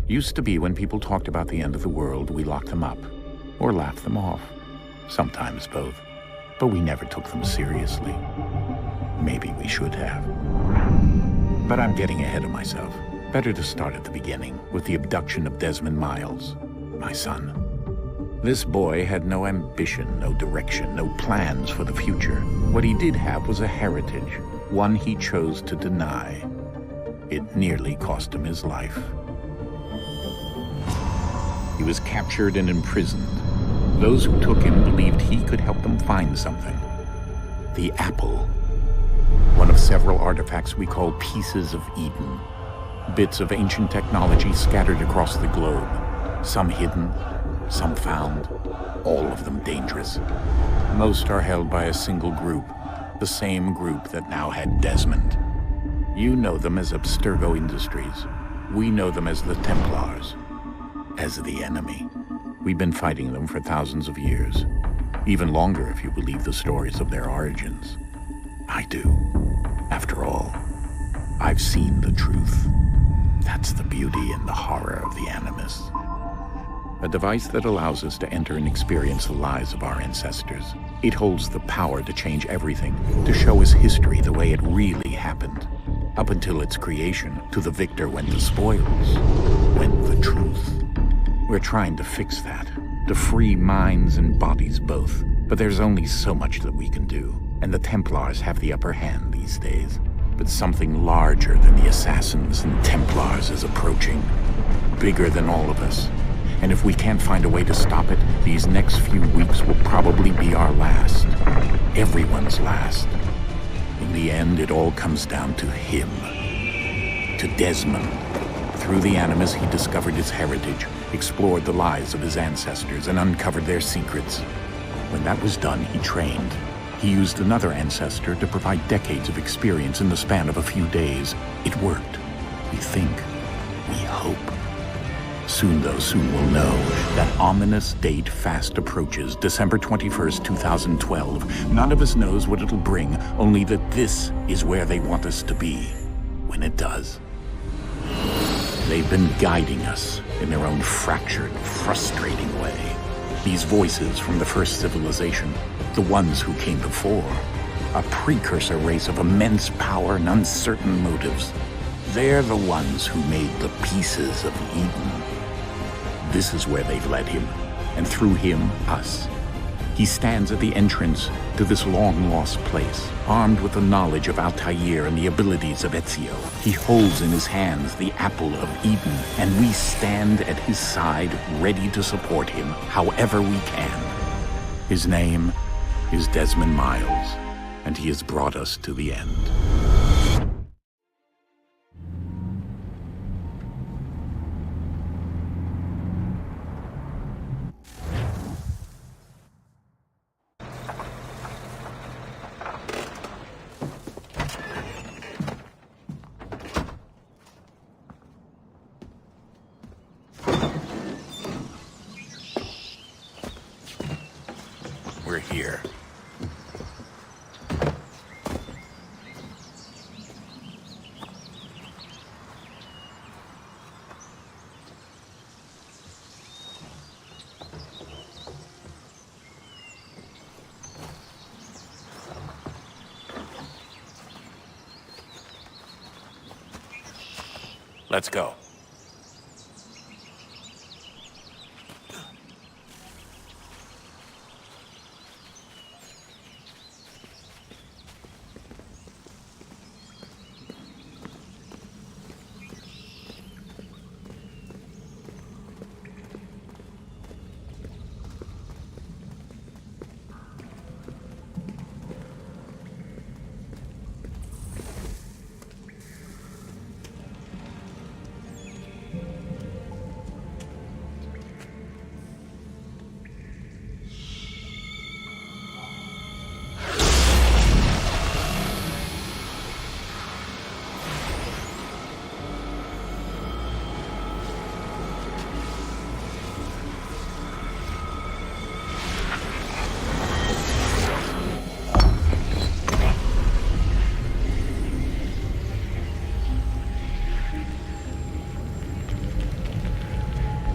Used to be when people talked about the end of the world, we locked them up, or laughed them off. Sometimes both. But we never took them seriously. Maybe we should have. But I'm getting ahead of myself. Better to start at the beginning, with the abduction of Desmond Miles, my son. This boy had no ambition, no direction, no plans for the future. What he did have was a heritage, one he chose to deny. It nearly cost him his life. He was captured and imprisoned. Those who took him believed he could help them find something. The apple. One of several artifacts we call pieces of Eden. Bits of ancient technology scattered across the globe. Some hidden, some found, all of them dangerous. Most are held by a single group, the same group that now had Desmond. You know them as Abstergo Industries. We know them as the Templars, as the enemy. We've been fighting them for thousands of years, even longer if you believe the stories of their origins. I do. After all, I've seen the truth. That's the beauty and the horror of the Animus. A device that allows us to enter and experience the lives of our ancestors. It holds the power to change everything, to show us history the way it really happened. Up until its creation, to the victor went the spoils, went the truth. We're trying to fix that, to free minds and bodies both. But there's only so much that we can do, and the Templars have the upper hand these days. But something larger than the Assassins and Templars is approaching, bigger than all of us. And if we can't find a way to stop it, these next few weeks will probably be our last. Everyone's last. In the end, it all comes down to him. To Desmond. Through the Animus, he discovered his heritage, explored the lives of his ancestors, and uncovered their secrets. When that was done, he trained. He used another ancestor to provide decades of experience in the span of a few days. It worked. We think. We hope. Soon we'll know. That ominous date fast approaches, December 21st, 2012. None of us knows what it'll bring, only that this is where they want us to be when it does. They've been guiding us in their own fractured, frustrating way. These voices from the first civilization, the ones who came before, a precursor race of immense power and uncertain motives. They're the ones who made the pieces of Eden. This is where they've led him, and through him, us. He stands at the entrance to this long-lost place, armed with the knowledge of Altair and the abilities of Ezio. He holds in his hands the apple of Eden, and we stand at his side, ready to support him however we can. His name is Desmond Miles, and he has brought us to the end. We're here. Let's go.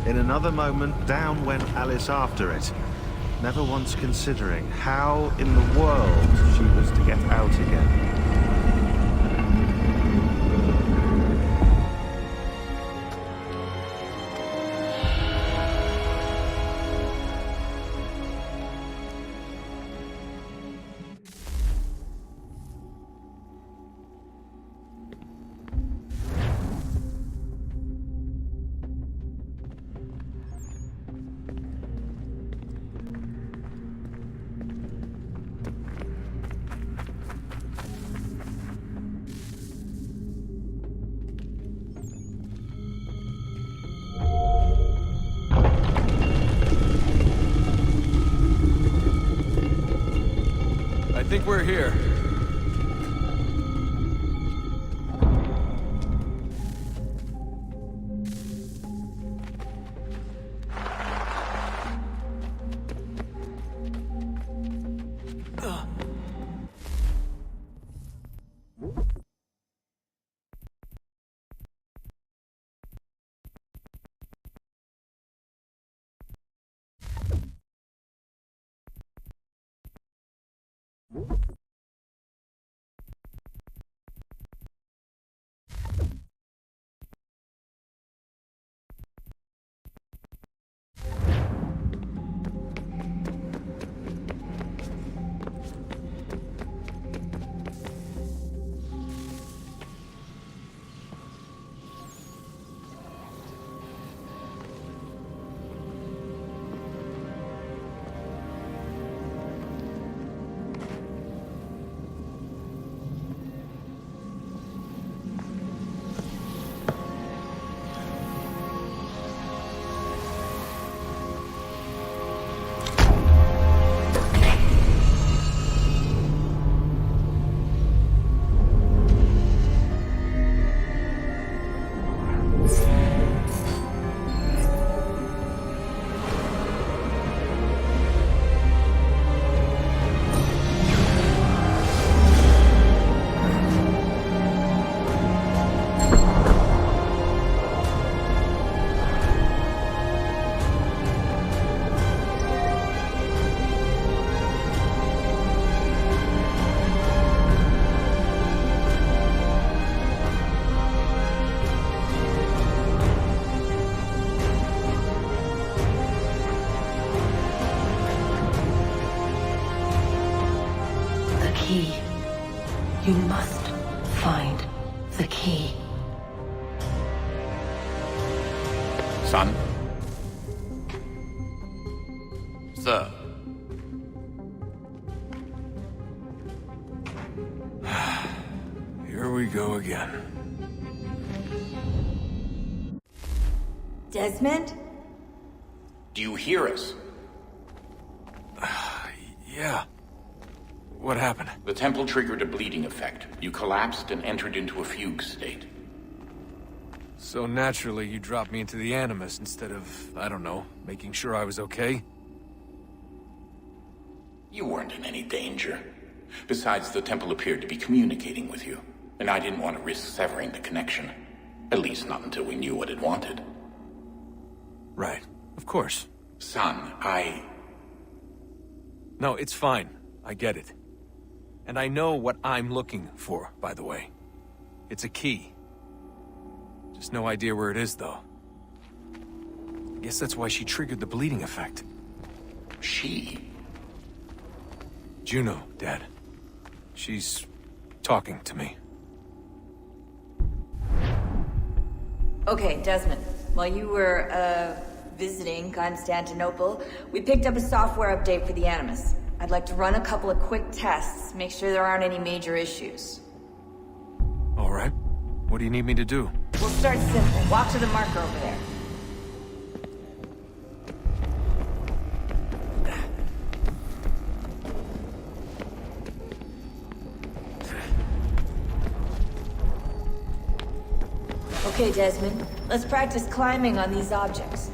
In another moment, down went Alice after it, never once considering how in the world she was to get out again. I think we're here. Key. You must find the key. Son? Sir. Here we go again. Desmond? Do you hear us? Yeah. What happened? The temple triggered a bleeding effect. You collapsed and entered into a fugue state. So naturally, you dropped me into the Animus instead of, I don't know, making sure I was okay? You weren't in any danger. Besides, the temple appeared to be communicating with you, and I didn't want to risk severing the connection. At least not until we knew what it wanted. Right. Of course. Son, No, it's fine. I get it. And I know what I'm looking for, by the way. It's a key. Just no idea where it is, though. I guess that's why she triggered the bleeding effect. She? Juno, Dad. She's talking to me. Okay, Desmond. While you were, visiting Constantinople, we picked up a software update for the Animus. I'd like to run a couple of quick tests, make sure there aren't any major issues. All right. What do you need me to do? We'll start simple. Walk to the marker over there. Okay, Desmond. Let's practice climbing on these objects.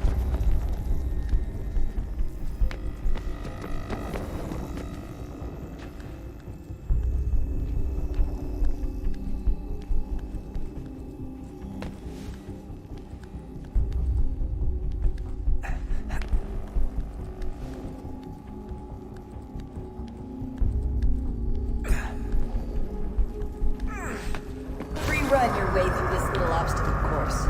through this little obstacle course.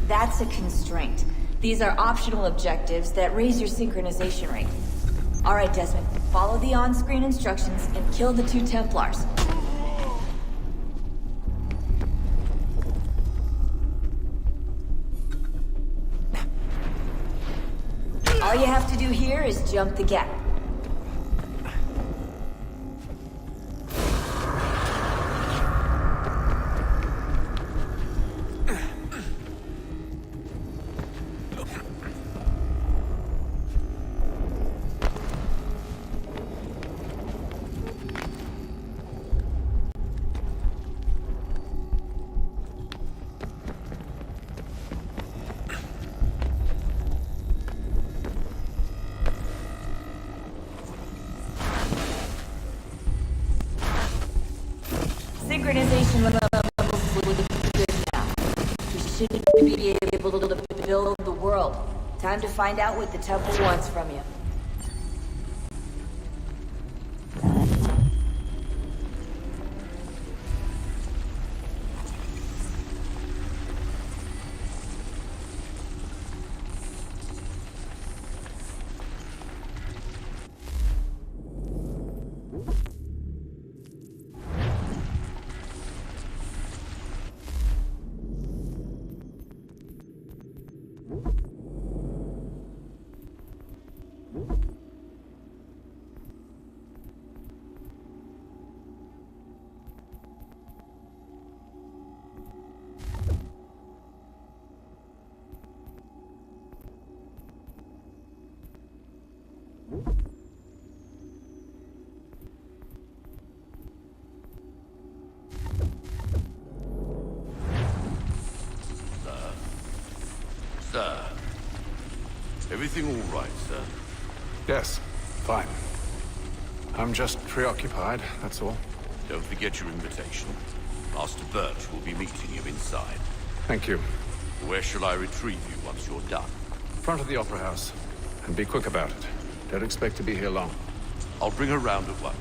That's a constraint. These are optional objectives that raise your synchronization rate. Alright, Desmond, follow the on-screen instructions and kill the 2 Templars. All you have to do here is jump the gap. Synchronization levels look good now. You should be able to build the world. Time to find out what the temple wants from you. Sir. Everything all right, sir? Yes, fine. I'm just preoccupied, that's all. Don't forget your invitation. Master Birch will be meeting you inside. Thank you. Where shall I retrieve you once you're done? Front of the Opera House. And be quick about it. Don't expect to be here long. I'll bring her round at once.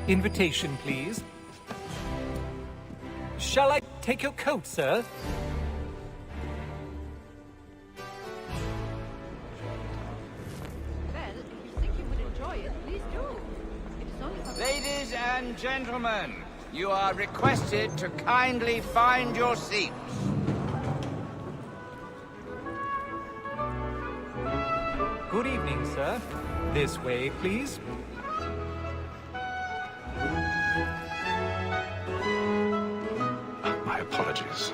Invitation, please. Shall I take your coat, sir? Well, if you think you would enjoy it, please do. It is only for... Ladies and gentlemen, you are requested to kindly find your seats. Good evening, sir. This way, please. My apologies.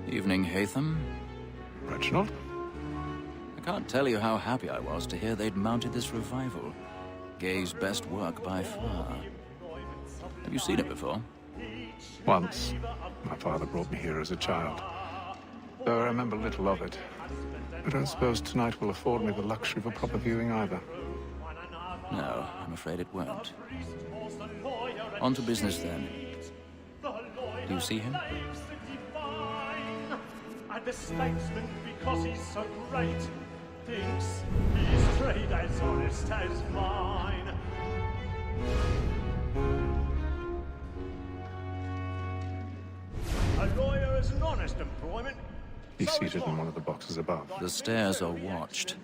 Evening, Hatham. Reginald? I can't tell you how happy I was to hear they'd mounted this revival. Gay's best work by far. Have you seen it before? Once. My father brought me here as a child. Though I remember little of it. I don't suppose tonight will afford me the luxury of a proper viewing either. No, I'm afraid it won't. On to business then. Do you see him? And the statesman, because he's so great, thinks his trade as honest as mine. A lawyer is an honest employment. He's seated in one of the boxes above. The stairs are watched.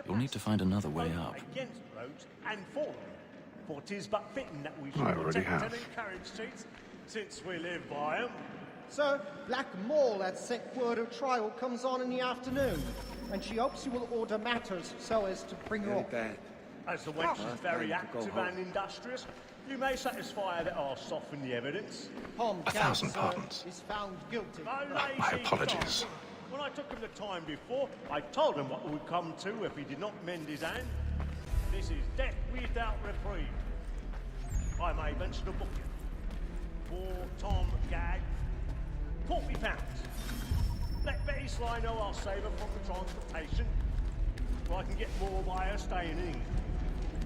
You'll need to find another way up. Against roads and for them. For 'tis but fitting that we should I already protect have. and encourage streets, since we live by 'em. Sir, Black Mall had sent word of trial comes on in the afternoon, and she hopes you will order matters so as to bring her off. As the wench is very active and industrious, You may satisfy that I'll soften the evidence. Tom 1,000 pardons. is found guilty. My apologies. When I took him the time before, I told him what would come to if he did not mend his hand. This is death without reprieve. I may venture to book you. For Tom Gag, £40. Let Betty Sly know I'll save her from the transportation, so I can get more by her staying in England.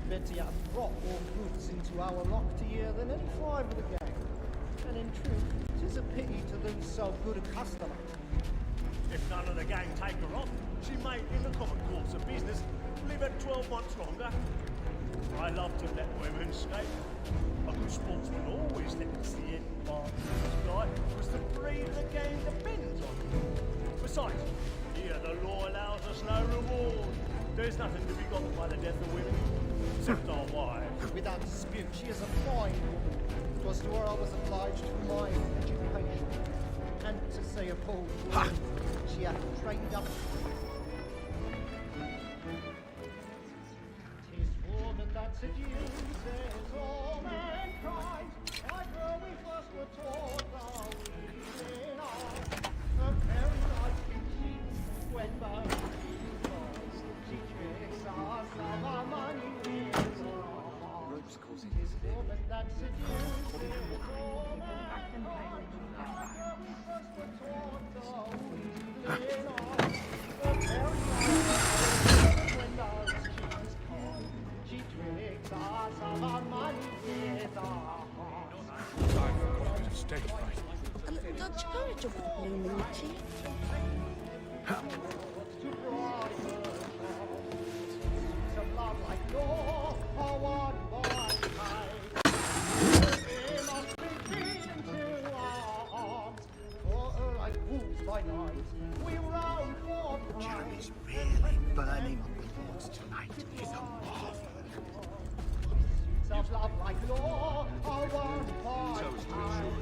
Betty hath brought more goods into our locked year than any five of the gang. And in truth, 'tis a pity to lose so good a customer. If none of the gang take her off, she may, in the common course of business, live at 12 months longer. I love to let women skate. A good sportsman always lets the end part of the sky, because the breed of the game depends on it. Besides, here the law allows us no reward. There's nothing to be got by the death of women, except our wives. Without dispute, she is a fine woman. 'Twas to her I was obliged for my education. And to say a bold word, she hath trained up. 'Tis woman that seduces all mankind. Like her we first were taught our reason on. A very nice beauty when both she tricks us of our money with her. Ropes causing his woman that seduces all mankind. Like her we first were taught our reason on. A very nice when those cheats come. She tricks us of our money with her. A little Dutch charitable lunacy. Jeremy's really burning on the lords tonight. He's a marvel. Of love like law, are one by time.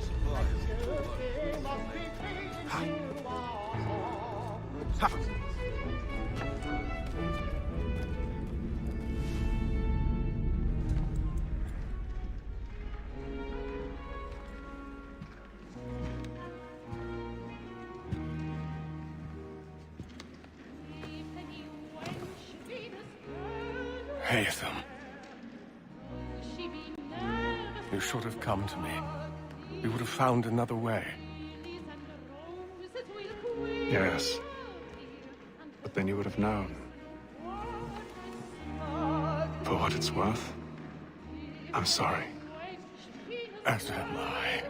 They must be treated to our arms. Haytham. You should have come to me. We would have found another way. Yes. But then you would have known. For what it's worth, I'm sorry. As am I.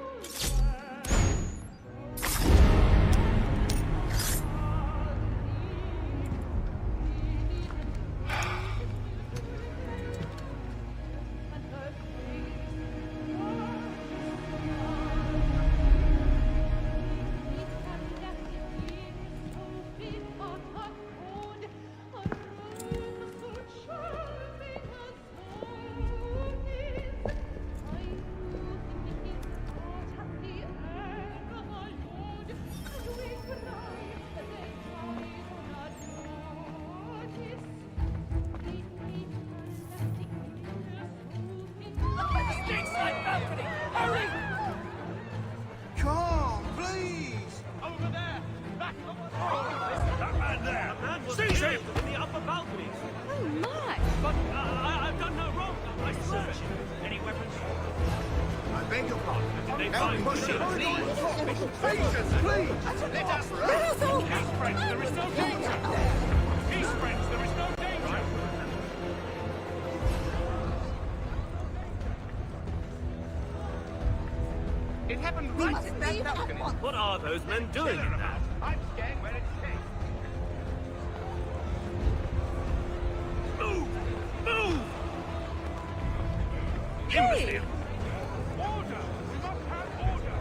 It happened right in that balcony. What are those men doing in that? I'm scared where it's safe. Move! Move! Hey! Imbecile! Order! We must have order!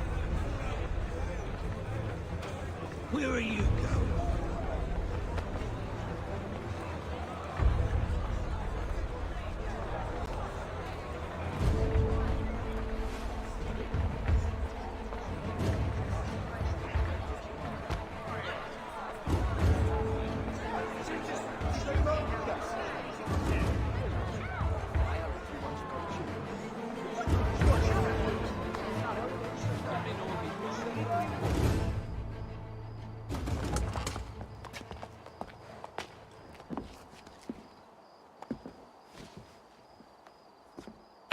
Where are you going?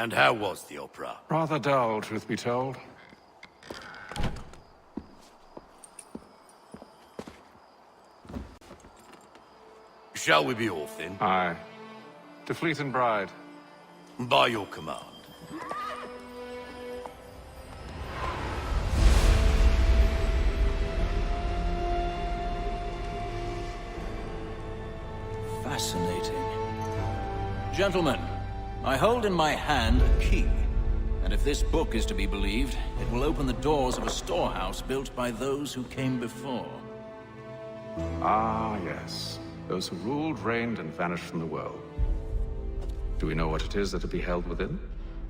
And how was the opera? Rather dull, truth be told. Shall we be off then? Aye. To Fleet and Bride. By your command. Fascinating. Gentlemen, I hold in my hand a key. And if this book is to be believed, it will open the doors of a storehouse built by those who came before. Ah, yes. Those who ruled, reigned, and vanished from the world. Do we know what it is that will be held within?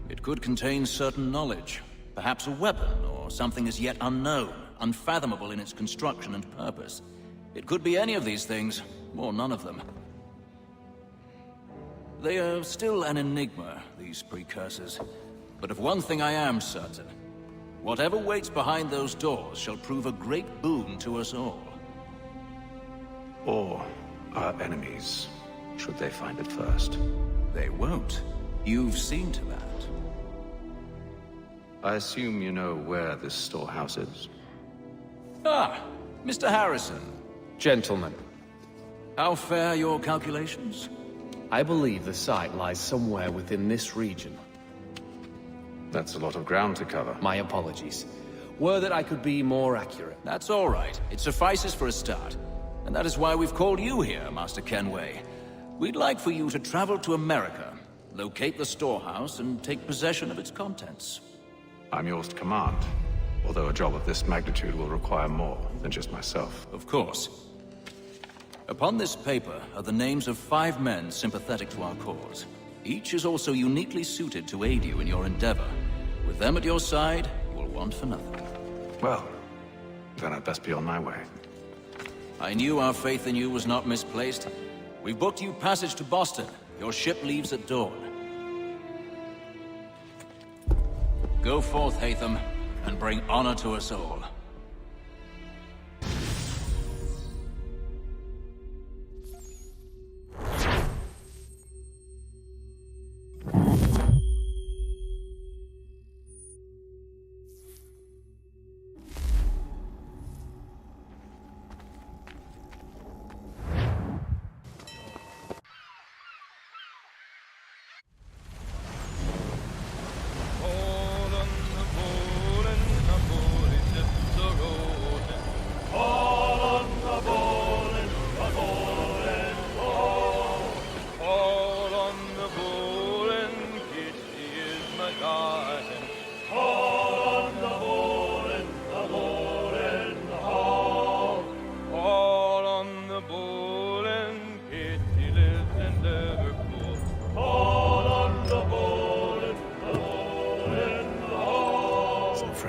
It could contain certain knowledge. Perhaps a weapon, or something as yet unknown, unfathomable in its construction and purpose. It could be any of these things, or none of them. They are still an enigma, these precursors. But of one thing I am certain. Whatever waits behind those doors shall prove a great boon to us all. Or our enemies, should they find it first. They won't. You've seen to that. I assume you know where this storehouse is? Ah, Mr. Harrison. Gentlemen. How fare your calculations? I believe the site lies somewhere within this region. That's a lot of ground to cover. My apologies. Were that I could be more accurate. That's all right. It suffices for a start. And that is why we've called you here, Master Kenway. We'd like for you to travel to America, locate the storehouse, and take possession of its contents. I'm yours to command, although a job of this magnitude will require more than just myself. Of course. Upon this paper are the names of 5 men sympathetic to our cause. Each is also uniquely suited to aid you in your endeavor. With them at your side, you will want for nothing. Well, then I'd best be on my way. I knew our faith in you was not misplaced. We've booked you passage to Boston. Your ship leaves at dawn. Go forth, Hatham, and bring honor to us all.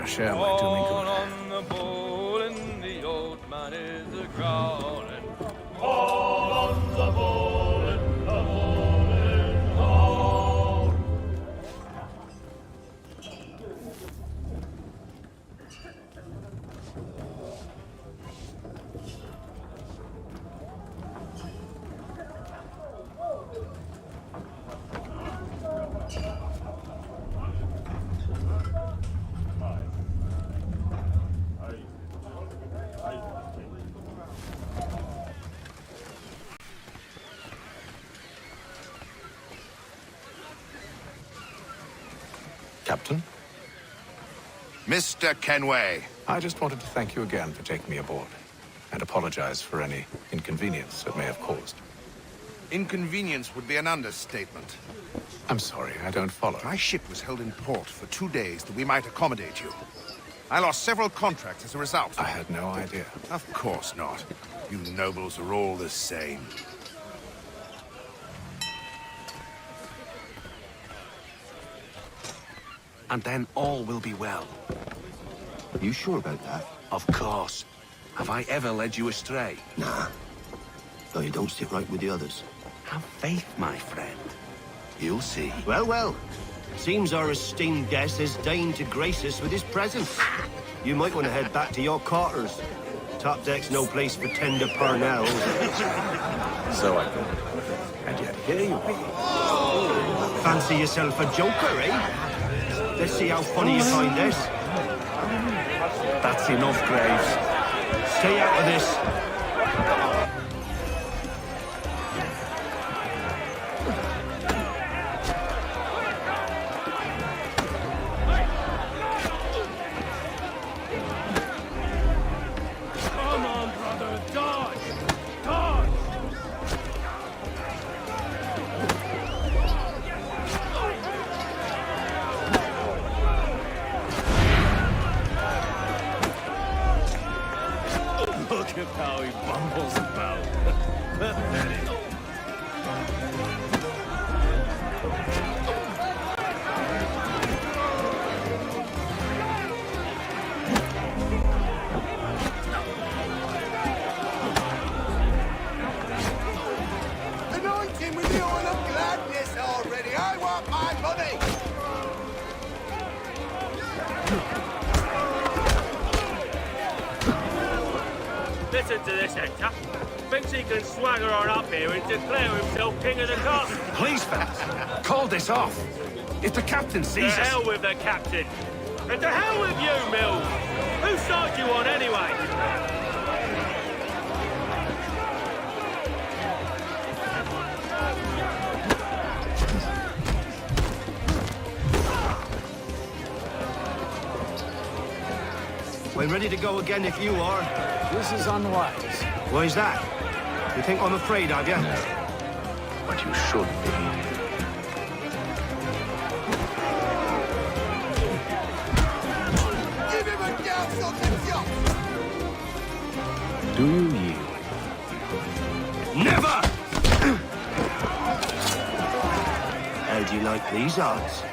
Share my doing good. On the bowl and the old man is a growling. All on the bowl and the bowl and all. Captain? Mr. Kenway. I just wanted to thank you again for taking me aboard, and apologize for any inconvenience it may have caused. Inconvenience would be an understatement. I'm sorry, I don't follow. My ship was held in port for 2 days that we might accommodate you. I lost several contracts as a result. I had no idea. Of course not. You nobles are all the same. And then all will be well. You sure about that? Of course. Have I ever led you astray? Nah. Though you don't sit right with the others. Have faith, my friend. You'll see. Well, well. Seems our esteemed guest has deigned to grace us with his presence. You might want to head back to your quarters. Top deck's no place for tender parnells. So I thought. And yet here you be. Fancy yourself a joker, eh? Let's see how funny you find this. That's enough, Graves. Stay out of this. Come on, brother, dodge! Dodge! Look at how he bumbles about. Pathetic. Anoint him with the oil of gladness already. I want my money. Listen to this, Hector. Thinks he can swagger on up here and declare himself king of the castle. Please, fellas, call this off. If the captain To sees us... hell with the captain. And to hell with you, Mills. Whose side you on, anyway? We're ready to go again if you are. This is unwise. Why's that? You think I'm afraid of you? No. But you should be. Give him a douse on the job. Do you yield? Never! How do you like these odds?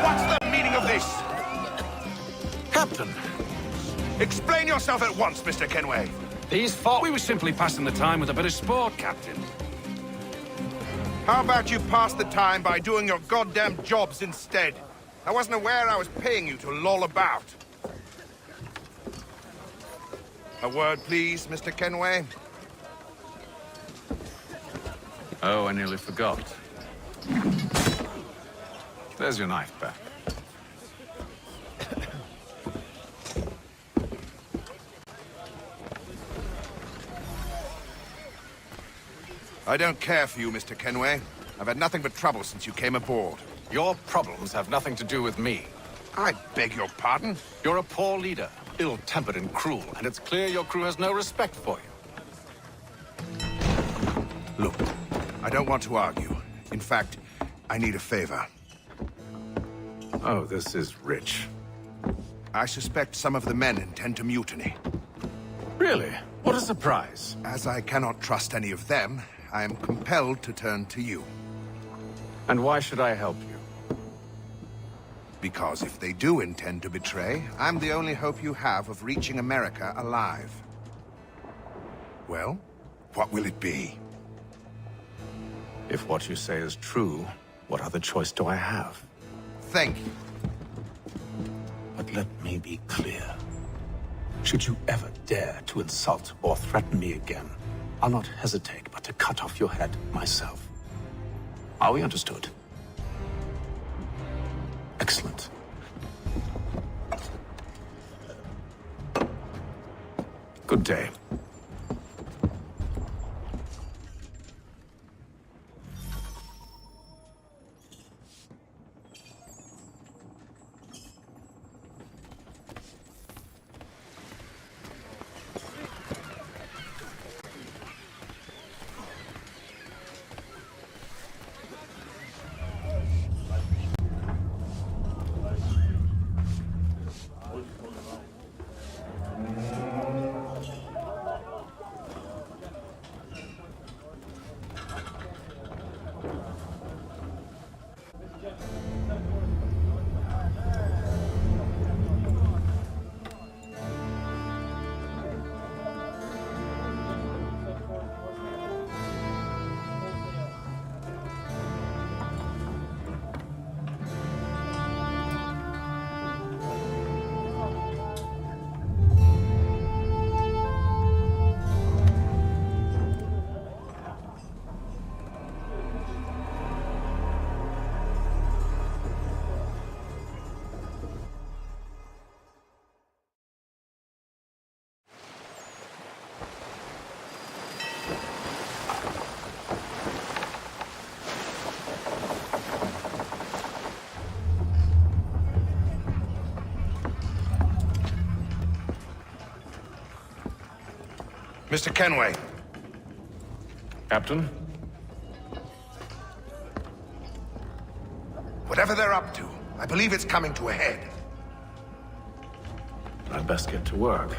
What's the meaning of this? Captain, Explain yourself at once, Mr. Kenway. these fought. We were simply passing the time with a bit of sport, Captain. How about you pass the time by doing your goddamn jobs instead? I wasn't aware I was paying you to loll about. A word, please, Mr. Kenway. Oh, I nearly forgot. There's your knife back. I don't care for you, Mr. Kenway. I've had nothing but trouble since you came aboard. Your problems have nothing to do with me. I beg your pardon? You're a poor leader, ill-tempered and cruel, and it's clear your crew has no respect for you. Look, I don't want to argue. In fact, I need a favor. Oh, this is rich. I suspect some of the men intend to mutiny. Really? What a surprise. As I cannot trust any of them, I am compelled to turn to you. And why should I help you? Because if they do intend to betray, I'm the only hope you have of reaching America alive. Well, what will it be? If what you say is true, what other choice do I have? Thank you. But let me be clear. Should you ever dare to insult or threaten me again, I'll not hesitate but to cut off your head myself. Are we understood? Excellent. Good day. Mr. Kenway. Captain? Whatever they're up to, I believe it's coming to a head. I'd best get to work.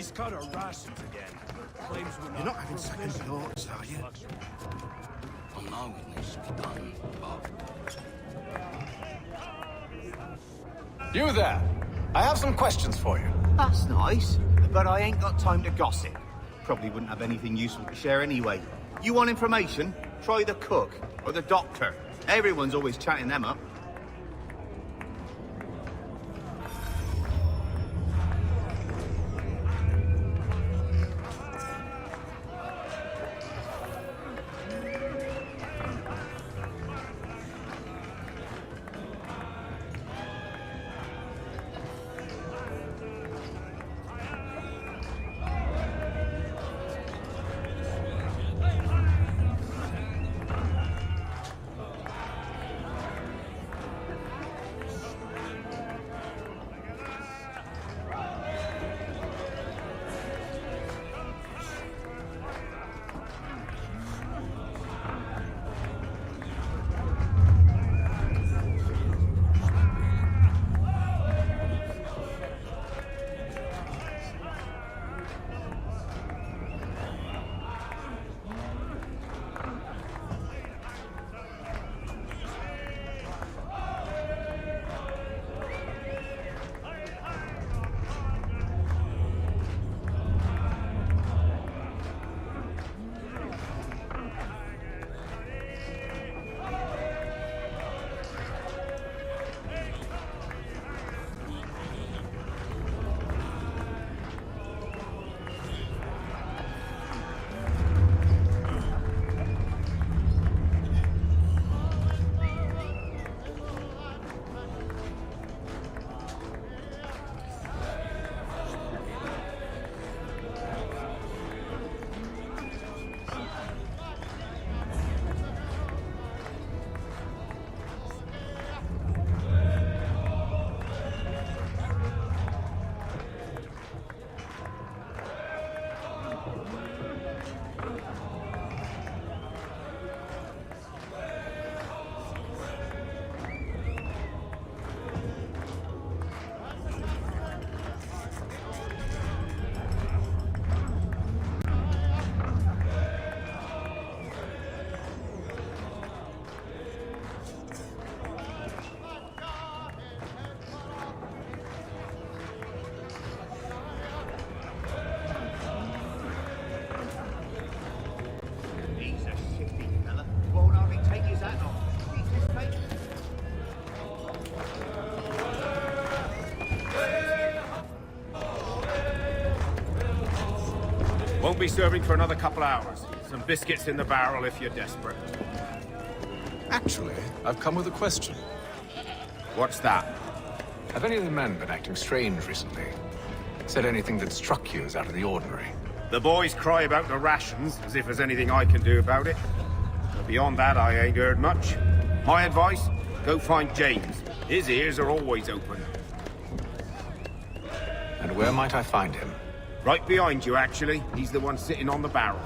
He's cut our rations again. Claims we're You're not having second thoughts, are you? I know it needs to be done, but... You there! I have some questions for you. That's nice, but I ain't got time to gossip. Probably wouldn't have anything useful to share anyway. You want information? Try the cook, or the doctor. Everyone's always chatting them up. Won't be serving for another couple hours. Some biscuits in the barrel if you're desperate. Actually, I've come with a question. What's that? Have any of the men been acting strange recently? Said anything that struck you as out of the ordinary? The boys cry about the rations, as if there's anything I can do about it. But beyond that, I ain't heard much. My advice? Go find James. His ears are always open. And where might I find him? Right behind you, actually. He's the one sitting on the barrel.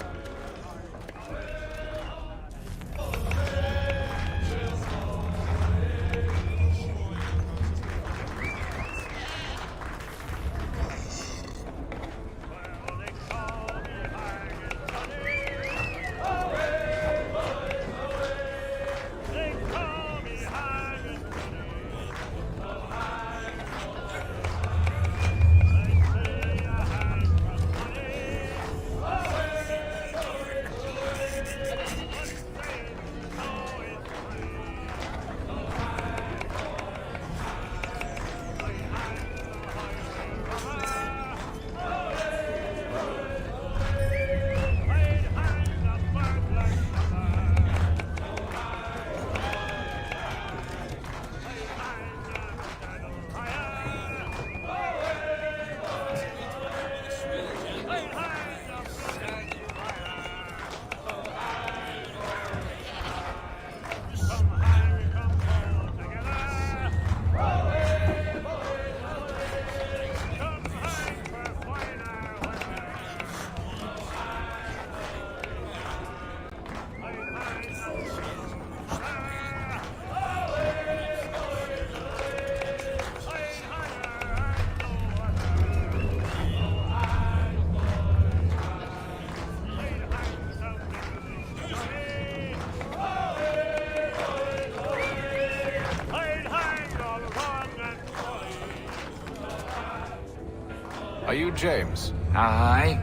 Are you James? Aye.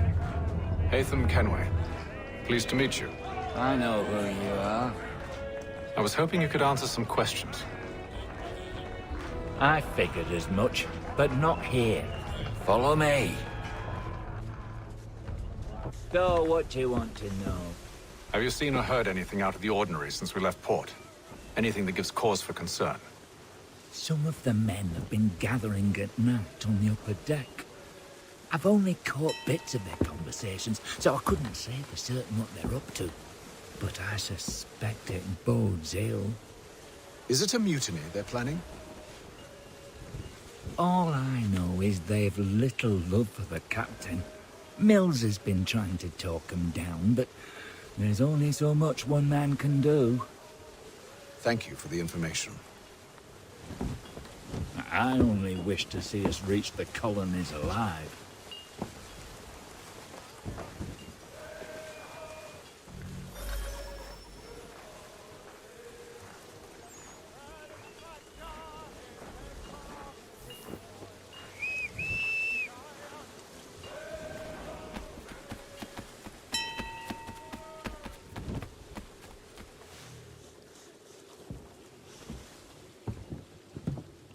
Hatham Kenway. Pleased to meet you. I know who you are. I was hoping you could answer some questions. I figured as much, but not here. Follow me. So, what do you want to know? Have you seen or heard anything out of the ordinary since we left port? Anything that gives cause for concern? Some of the men have been gathering at night on the upper deck. I've only caught bits of their conversations, so I couldn't say for certain what they're up to. But I suspect it bodes ill. Is it a mutiny they're planning? All I know is they've little love for the captain. Mills has been trying to talk him down, but there's only so much one man can do. Thank you for the information. I only wish to see us reach the colonies alive.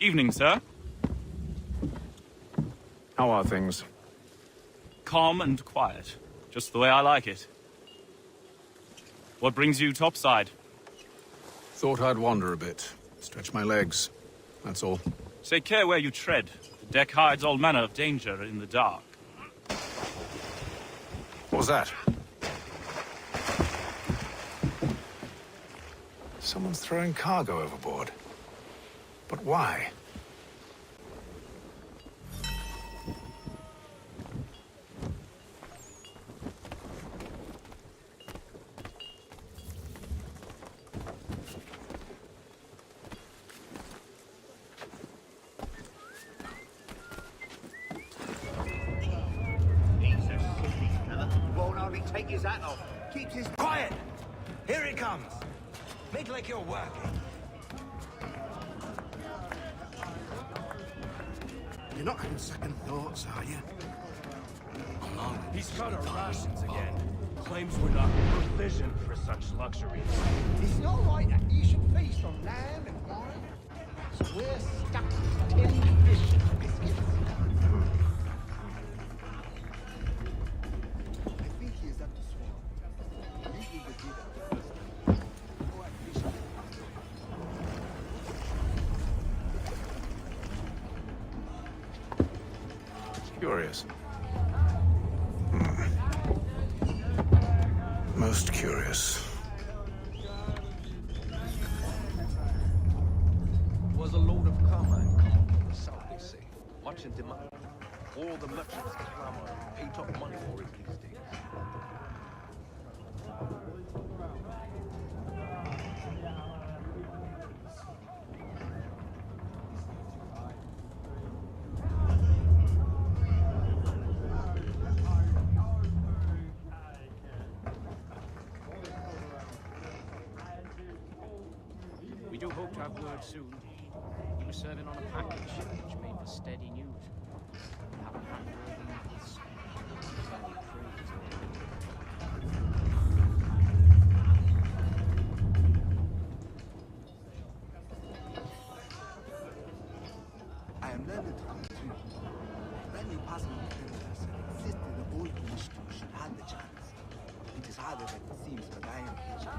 Evening, sir. How are things? Calm and quiet. Just the way I like it. What brings you topside? Thought I'd wander a bit. Stretch my legs. That's all. Take care where you tread. The deck hides all manner of danger in the dark. What was that? Someone's throwing cargo overboard. But why? Won't hardly take his hat off. Keeps his... Quiet! Here he comes. Make like you're working. You're not having second thoughts, are you? He's got our rations again. Claims we're not provisioned for such luxuries. It's not right that you should feast on lamb and wine. So we're stuck with tinned fish and biscuits. I think he is up to swamp. Usually they do that first. Oh, I fish. Curious. Most curious. Was a load of carmine coming from the south, they say. Much in demand. All the merchants clamor and pay top money for it these days. We do hope to have word soon. He was serving on a package which made for steady news. We haven't had word in this. I am learned to come too. When you pass me defenders and insist that the old initiative should have the chance. It is harder than it seems, but I am patient.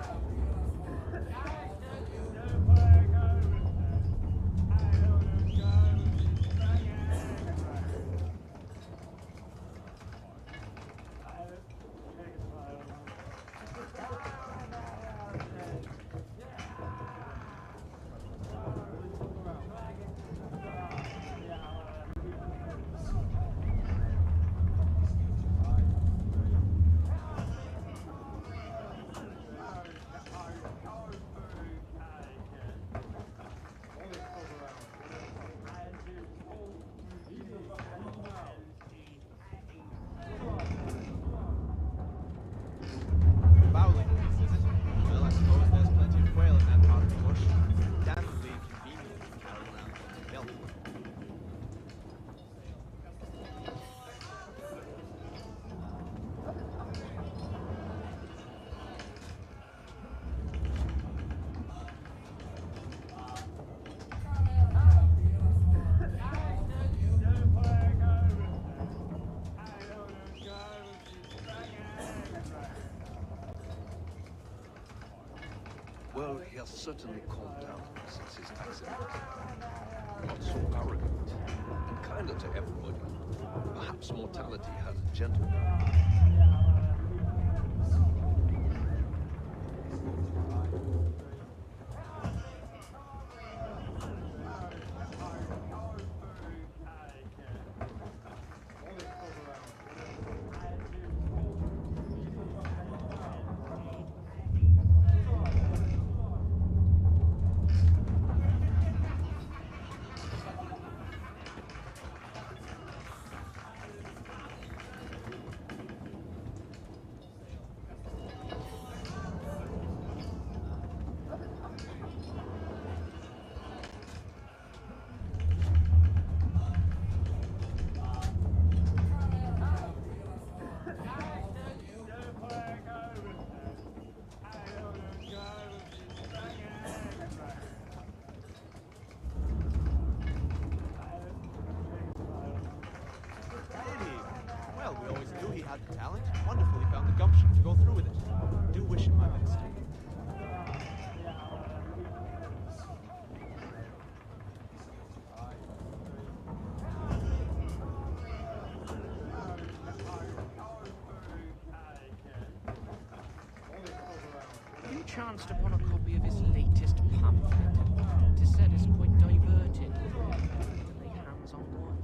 certainly calmed down since his accident. Not so arrogant, and kinder to everybody. Perhaps mortality has gentled him. Well, we always knew he had the talent. Wonderful he found the gumption to go through with it. Do wish him my best. Have you chanced upon a copy of his latest pamphlet? It is said it's quite diverting. To lay hands on one.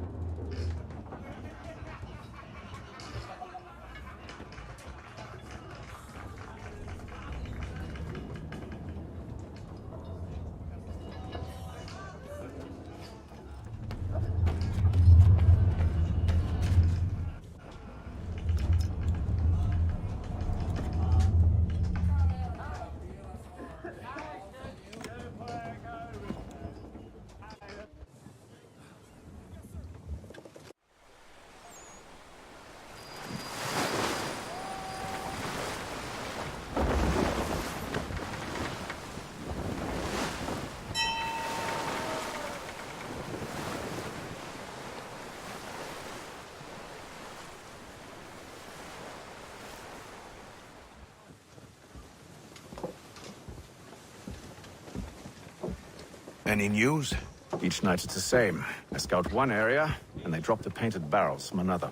Any news? Each night it's the same. I scout one area, and they drop the painted barrels from another.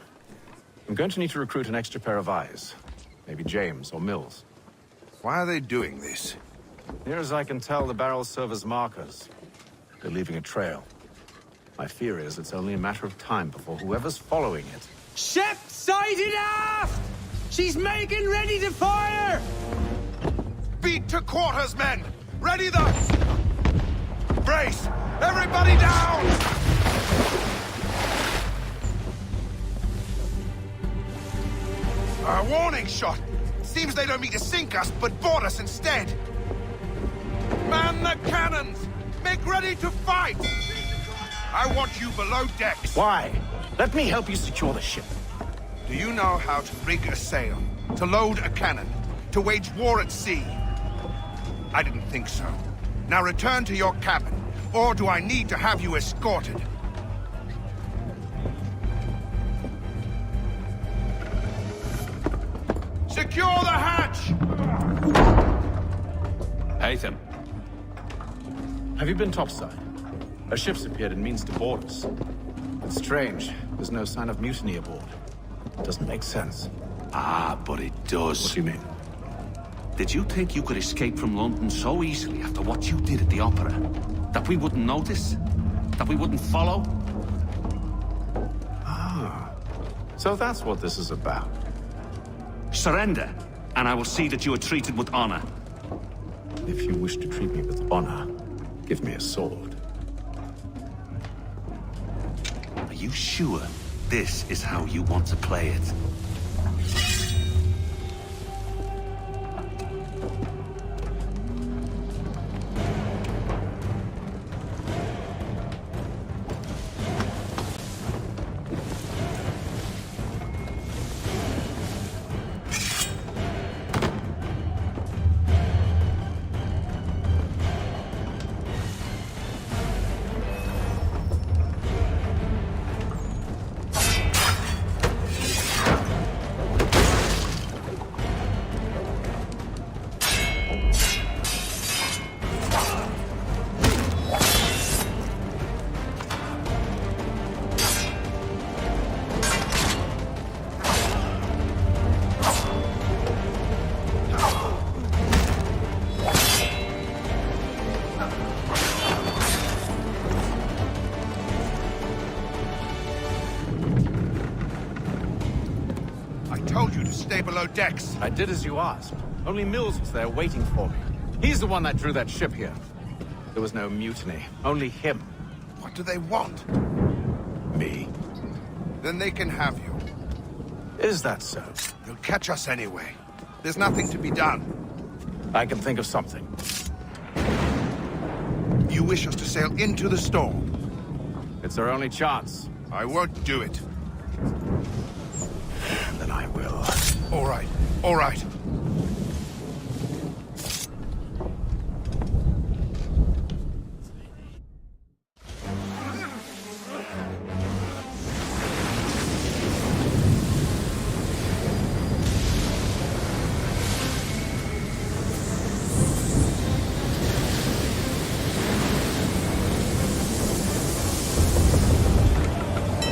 I'm going to need to recruit an extra pair of eyes. Maybe James or Mills. Why are they doing this? Near as I can tell, the barrels serve as markers. They're leaving a trail. My fear is it's only a matter of time before whoever's following it... Ship sighted aft! She's making ready to fire! Beat to quarters, men! Ready the... Brace! Everybody down! A warning shot! Seems they don't mean to sink us, but board us instead! Man the cannons! Make ready to fight! I want you below decks! Why? Let me help you secure the ship. Do you know how to rig a sail? To load a cannon? To wage war at sea? I didn't think so. Now return to your cabin, or do I need to have you escorted? Secure the hatch! Haytham. Have you been topside? A ship's appeared and means to board us. It's strange. There's no sign of mutiny aboard. It doesn't make sense. Ah, but it does. What do you mean? Did you think you could escape from London so easily after what you did at the opera? That we wouldn't notice? That we wouldn't follow? Ah. So that's what this is about. Surrender, and I will see that you are treated with honor. If you wish to treat me with honor, give me a sword. Are you sure this is how you want to play it? you to stay below decks? I did as you asked. Only Mills was there waiting for me. He's the one that drew that ship here. There was no mutiny, only him. What do they want? Me. Then they can have you. Is that so? They'll catch us anyway. There's nothing to be done. I can think of something. You wish us to sail into the storm? It's our only chance. I won't do it. Then I will. All right, all right.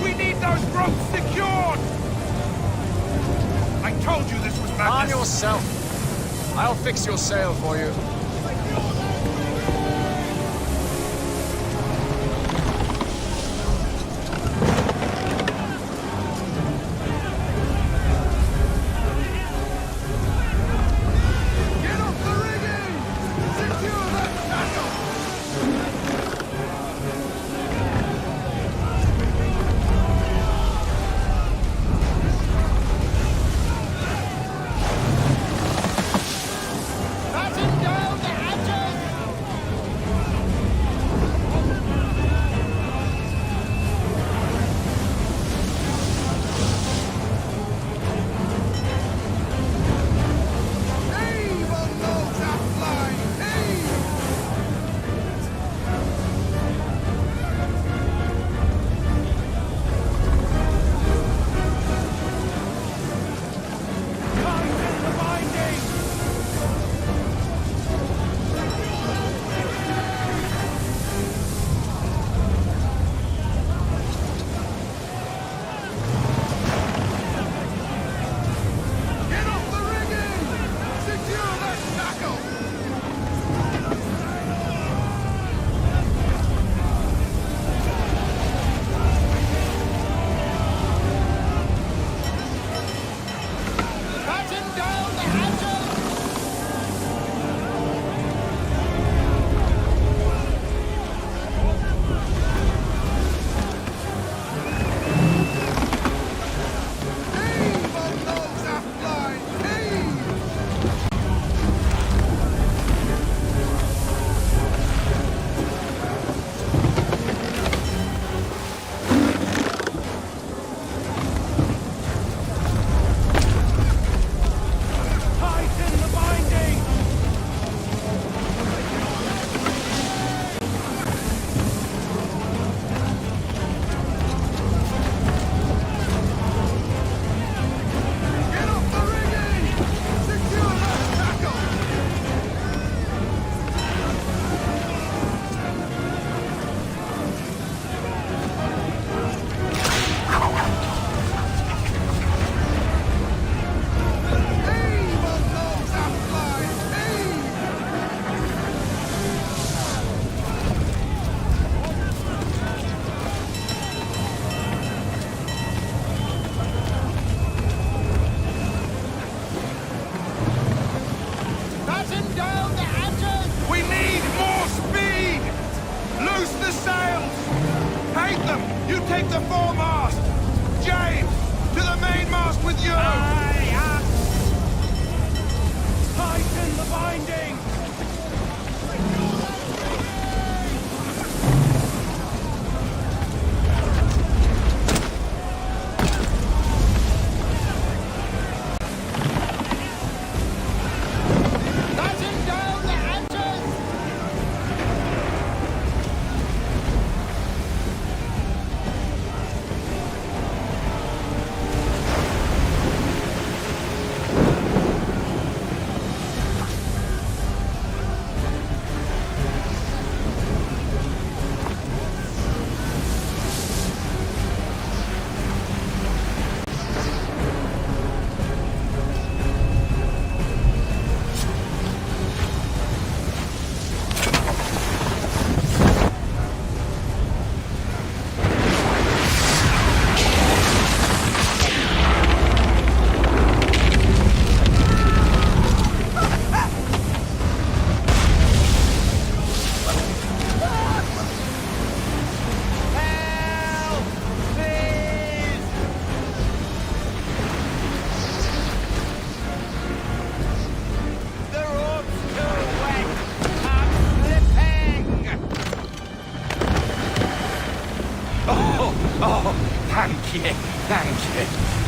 We need those ropes secured! I told you this was madness. Arm yourself. I'll fix your sail for you. Take the foremast! James, to the mainmast with you! Tighten the binding! Batten down the hatches! Oh, thank you, thank you.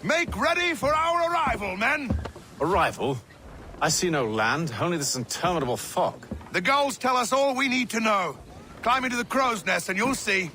Make ready for our arrival, men! Arrival? I see no land, only this interminable fog. The gulls tell us all we need to know. Climb into the crow's nest and you'll see.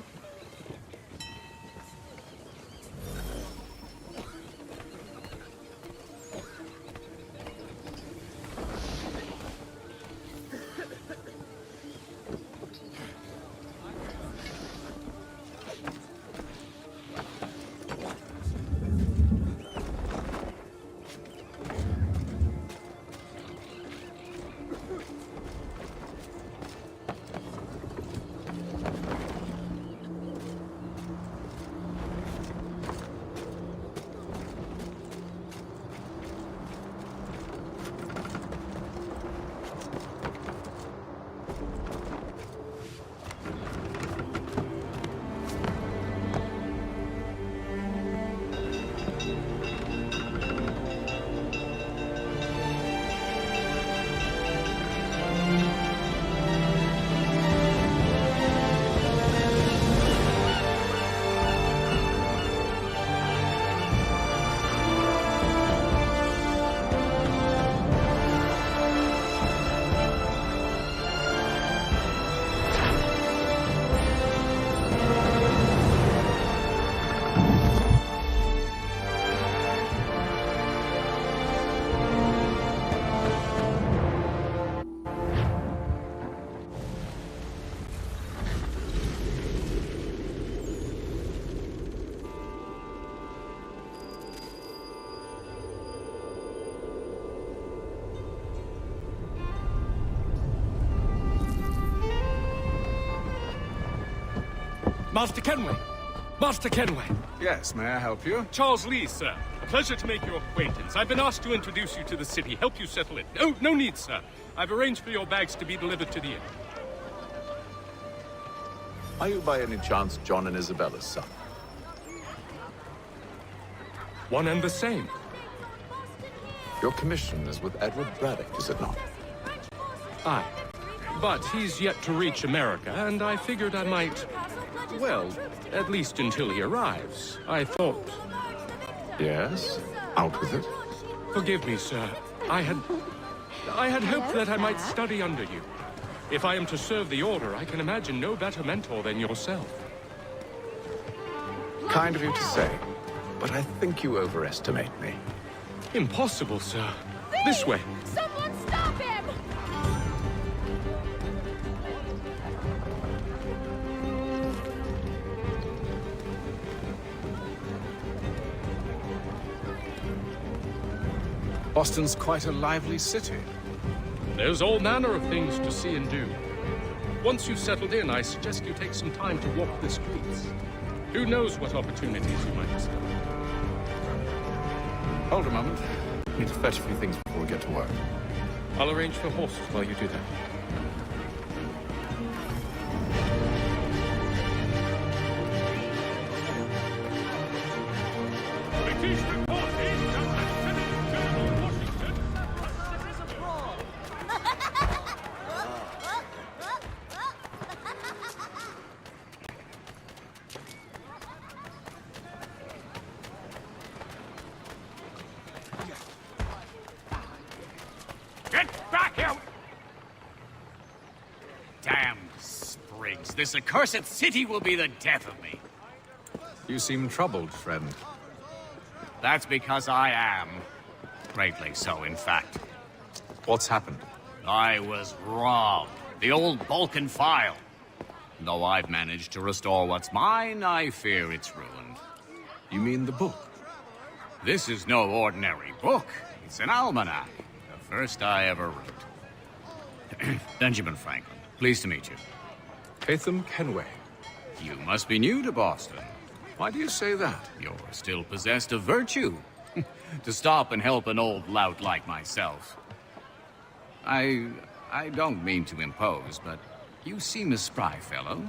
Master Kenway! Master Kenway! Yes, may I help you? Charles Lee, sir. Pleasure to make your acquaintance. I've been asked to introduce you to the city, help you settle it. Oh, no need, sir. I've arranged for your bags to be delivered to the inn. Are you by any chance John and Isabella's son? One and the same. Your commission is with Edward Braddock, is it not? Aye. But he's yet to reach America, and I figured I might... Well, at least until he arrives. I thought... Yes? Out with it. Forgive me, sir. I had hoped that I might study under you. If I am to serve the Order, I can imagine no better mentor than yourself. Kind of you to say, but I think you overestimate me. Impossible, sir. This way. Someone stop him! Boston's quite a lively city. There's all manner of things to see and do. Once you've settled in, I suggest you take some time to walk the streets. Who knows what opportunities you might discover. Hold a moment. I need to fetch a few things before we get to work. I'll arrange for horses while you do that. back here! Damn sprigs. This accursed city will be the death of me. You seem troubled, friend. That's because I am. Greatly so, in fact. What's happened? I was robbed. The old Balkan file. Though I've managed to restore what's mine, I fear it's ruined. You mean the book? This is no ordinary book. It's an almanac. The first I ever wrote. Benjamin Franklin, pleased to meet you. Haytham Kenway. You must be new to Boston. Why do you say that? You're still possessed of virtue. To stop and help an old lout like myself. I don't mean to impose, but you seem a spry fellow.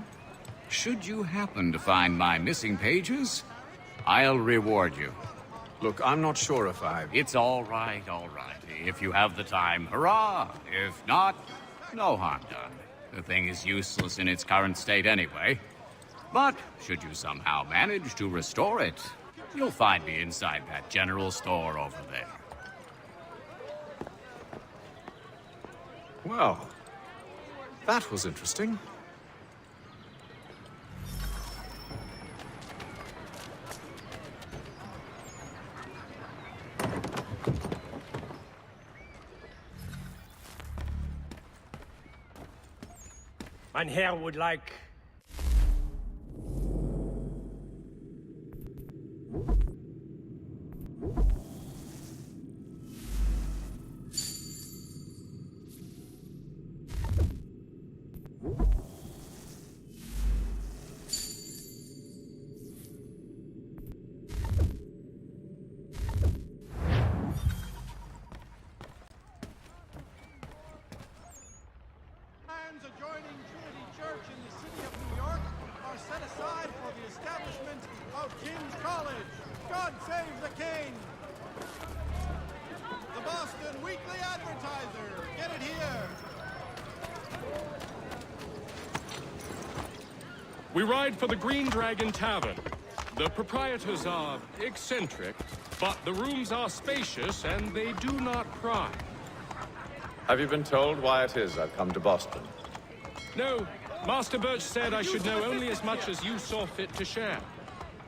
Should you happen to find my missing pages, I'll reward you. Look, I'm not sure if I... It's all right, all right. If you have the time, hurrah! If not, no harm done. The thing is useless in its current state anyway. But should you somehow manage to restore it, you'll find me inside that general store over there. Well, that was interesting. Mein Herr would like... Lands adjoining Trinity Church in the city of New York are set aside for the establishment of King's College. God save the King! The Boston Weekly Advertiser. Get it here. We ride for the Green Dragon Tavern. The proprietors are eccentric, but the rooms are spacious and they do not pry. Have you been told why it is I've come to Boston? No, Master Birch said I should know only as much as you saw fit to share.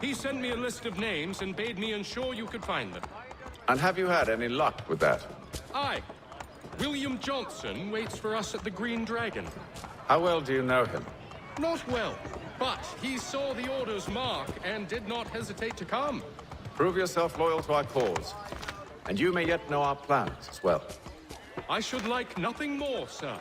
He sent me a list of names and bade me ensure you could find them. And have you had any luck with that? Aye. William Johnson waits for us at the Green Dragon. How well do you know him? Not well, but he saw the order's mark and did not hesitate to come. Prove yourself loyal to our cause, and you may yet know our plans as well. I should like nothing more, sir.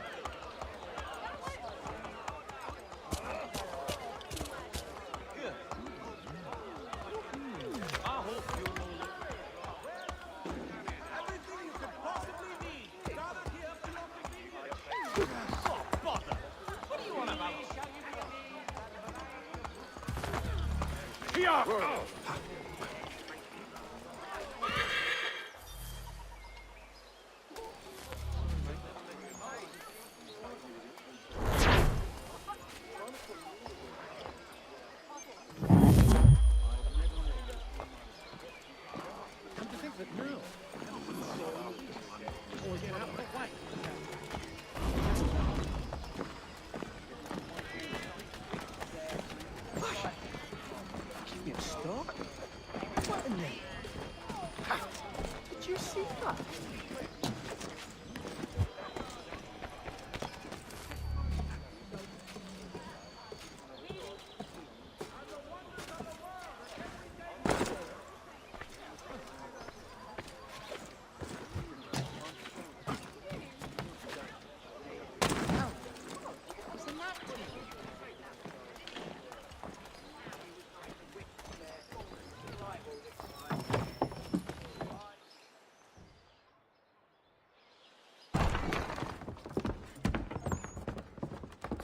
Did you see that?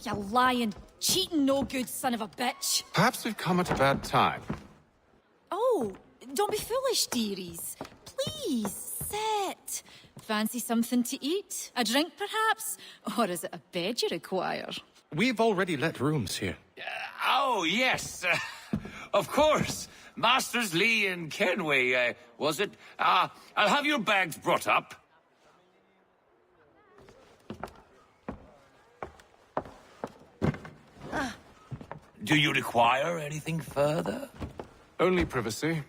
You lying, cheating, no good son of a bitch. Perhaps we've come at a bad time. Oh, don't be foolish, dearies. Please, sit. Fancy something to eat? A drink, perhaps? Or is it a bed you require? We've already let rooms here. Oh, yes. Of course. Masters Lee and Kenway, was it? I'll have your bags brought up. Do you require anything further? Only privacy.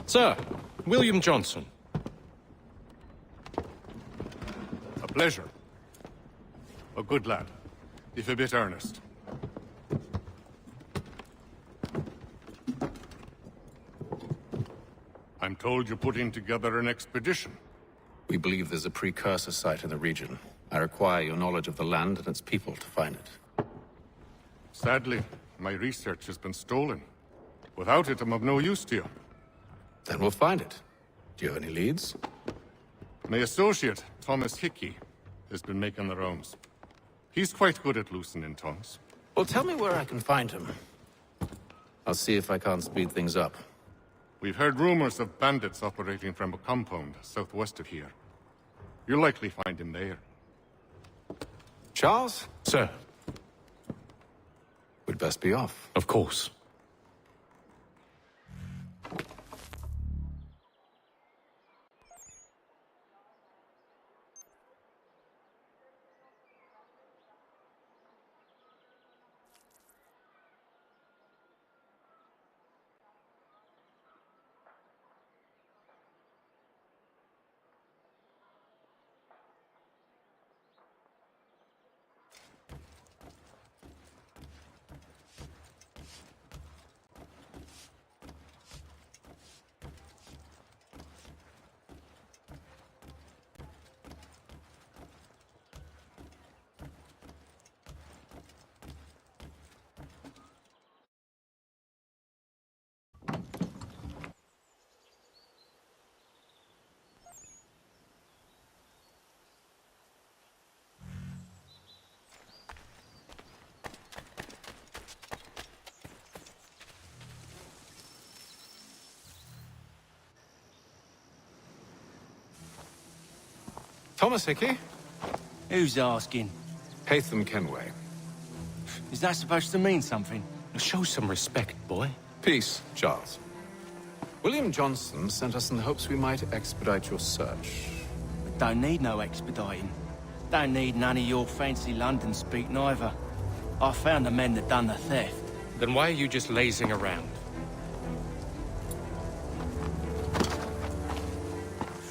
Sir, William Johnson. A pleasure. A good lad, if a bit earnest. I'm told you're putting together an expedition. We believe there's a precursor site in the region. I require your knowledge of the land and its people to find it. Sadly, my research has been stolen. Without it, I'm of no use to you. Then we'll find it. Do you have any leads? My associate, Thomas Hickey, has been making the rounds. He's quite good at loosening tongues. Well, tell me where I can find him. I'll see if I can't speed things up. We've heard rumors of bandits operating from a compound southwest of here. You'll likely find him there. Charles? Sir. We'd best be off. Of course. Thomas Hickey? Who's asking? Haytham Kenway. Is that supposed to mean something? Show some respect, boy. Peace, Charles. William Johnson sent us in the hopes we might expedite your search. Don't need no expediting. Don't need none of your fancy London speak neither. I found the men that done the theft. Then why are you just lazing around?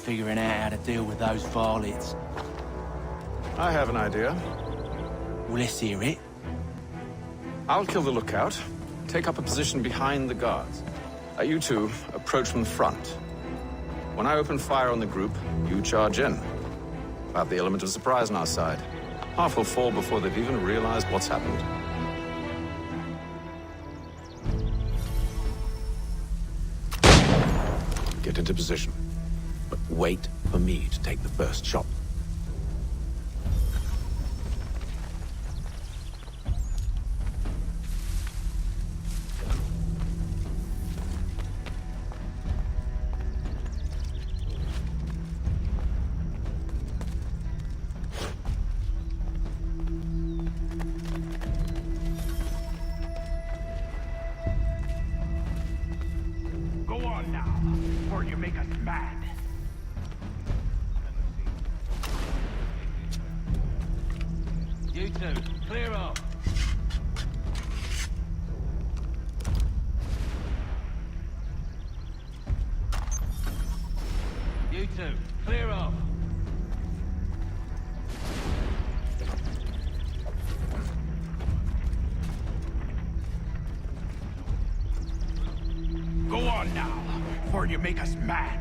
Figuring out how to deal with those varlets. I have an idea. Well, let's hear it. I'll kill the lookout, take up a position behind the guards. You two approach from the front. When I open fire on the group, you charge in. We'll have the element of surprise on our side. Half will fall before they've even realized what's happened. Get into position. But wait for me to take the first shot. Go on now, before you make us mad. You two, clear off. You two, clear off. you make us mad.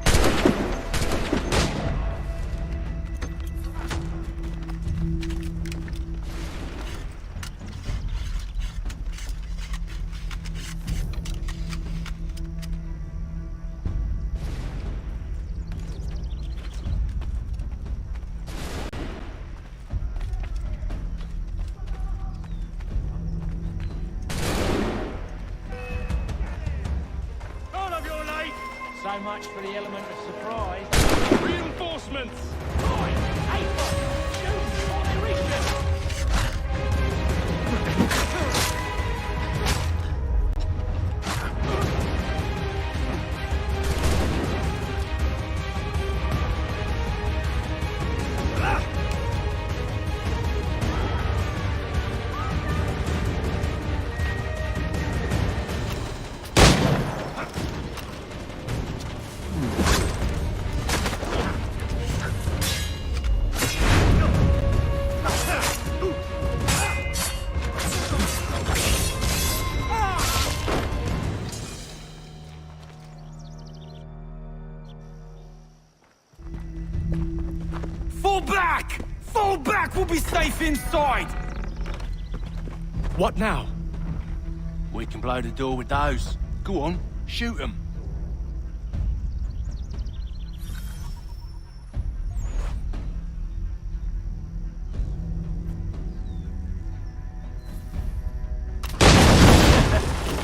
So much for the element of surprise. Reinforcements! Fall back! Fall back! We'll be safe inside! What now? We can blow the door with those. Go on, shoot them.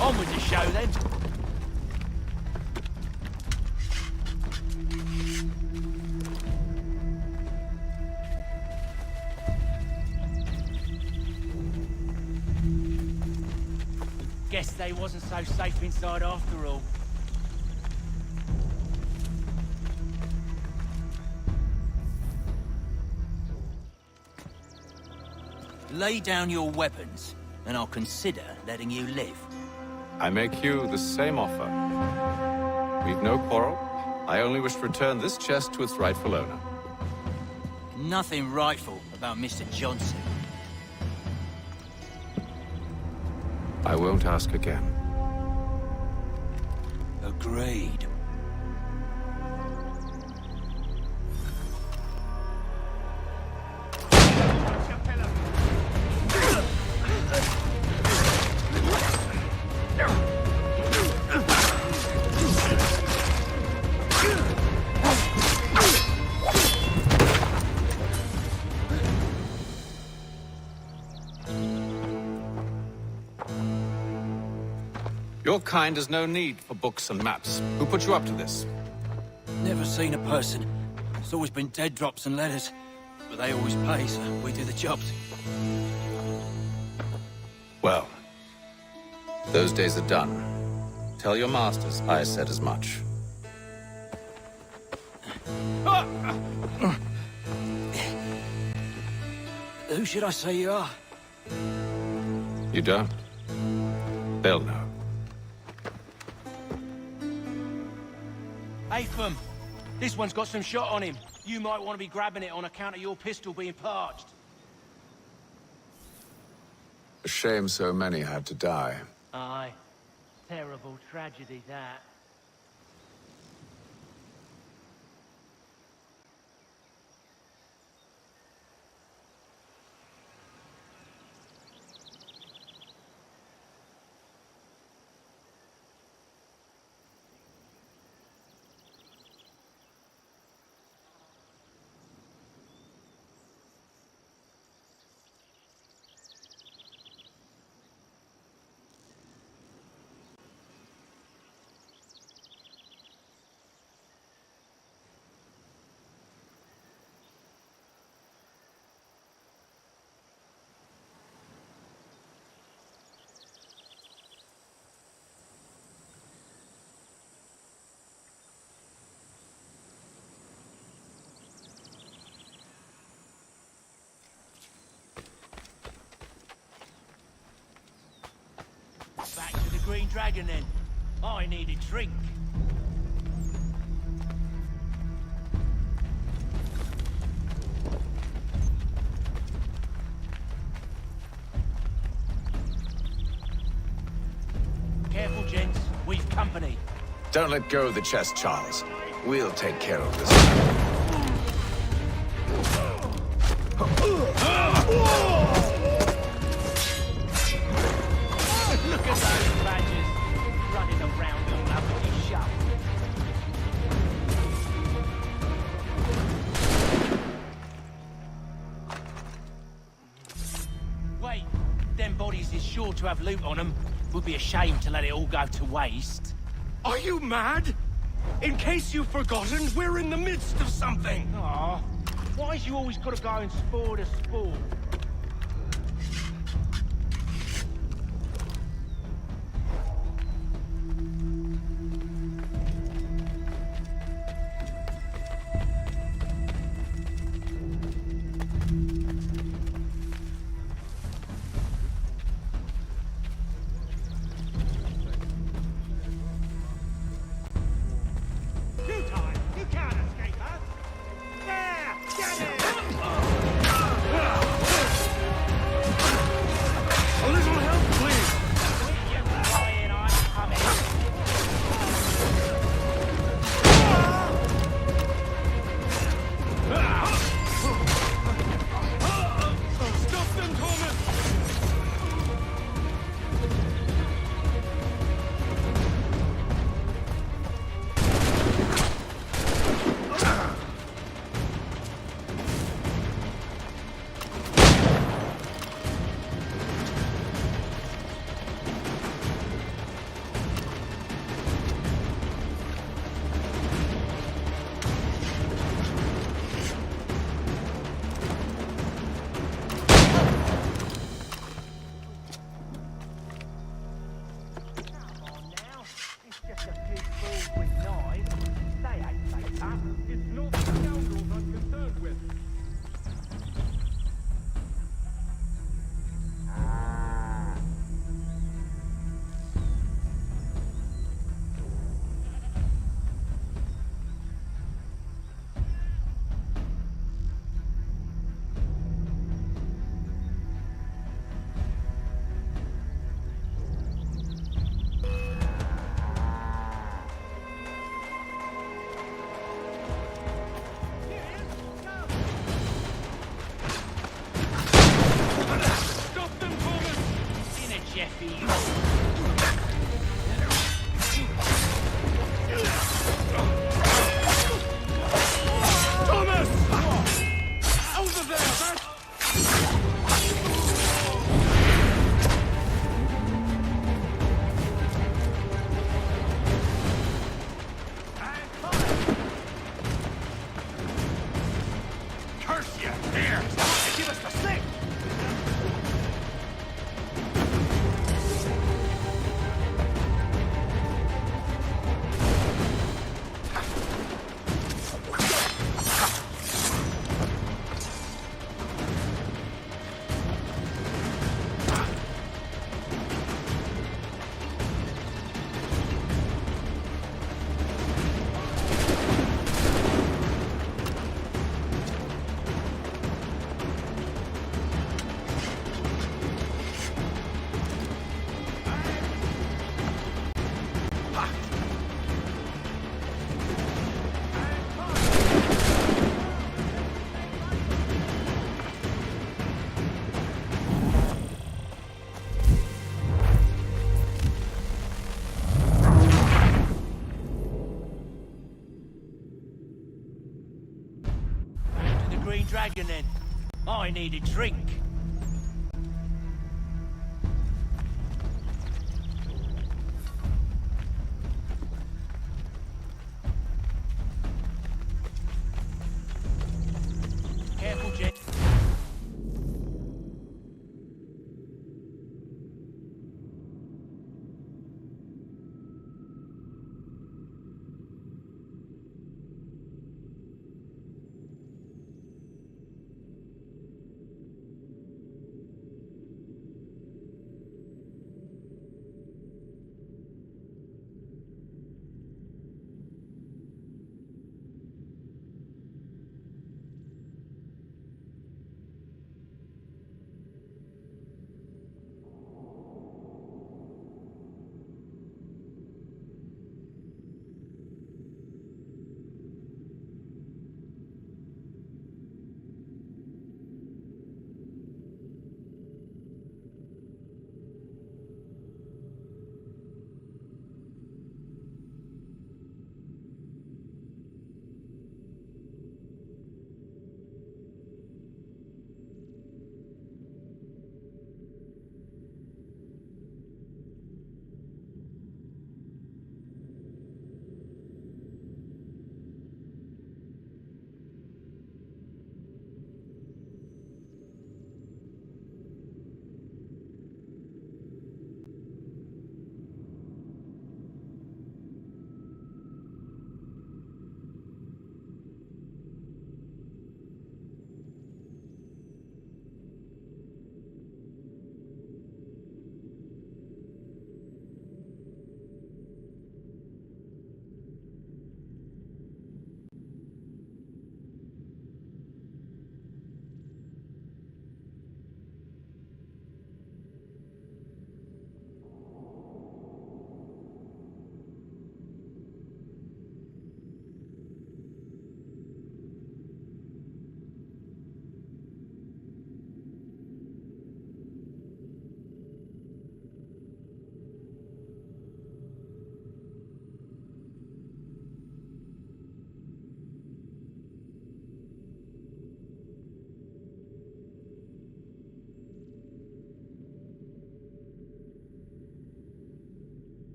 On with the show then. Guess they wasn't so safe inside after all. Lay down your weapons, and I'll consider letting you live. I make you the same offer. We've no quarrel. I only wish to return this chest to its rightful owner. Nothing rightful about Mr. Johnson. I won't ask again. Agreed. Your kind has no need for books and maps. Who put you up to this? Never seen a person. It's always been dead drops and letters. But they always pay, so we do the jobs. Well, those days are done. Tell your masters I said as much. Who should I say you are? You don't? They'll know. Atham, this one's got some shot on him. You might want to be grabbing it on account of your pistol being parched. A shame so many had to die. Aye. Terrible tragedy, that. Back to the Green Dragon, then. I need a drink. Careful, gents. We've company. Don't let go of the chest, Charles. We'll take care of this. Look at those badgers running around all lovely shop. Wait, them bodies is sure to have loot on them. Would be a shame to let it all go to waste. Are you mad? In case you've forgotten, we're in the midst of something. Aw, why's you always gotta go and spoil the sport? Dragon then. I need a drink. Careful, Jen.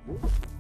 Move.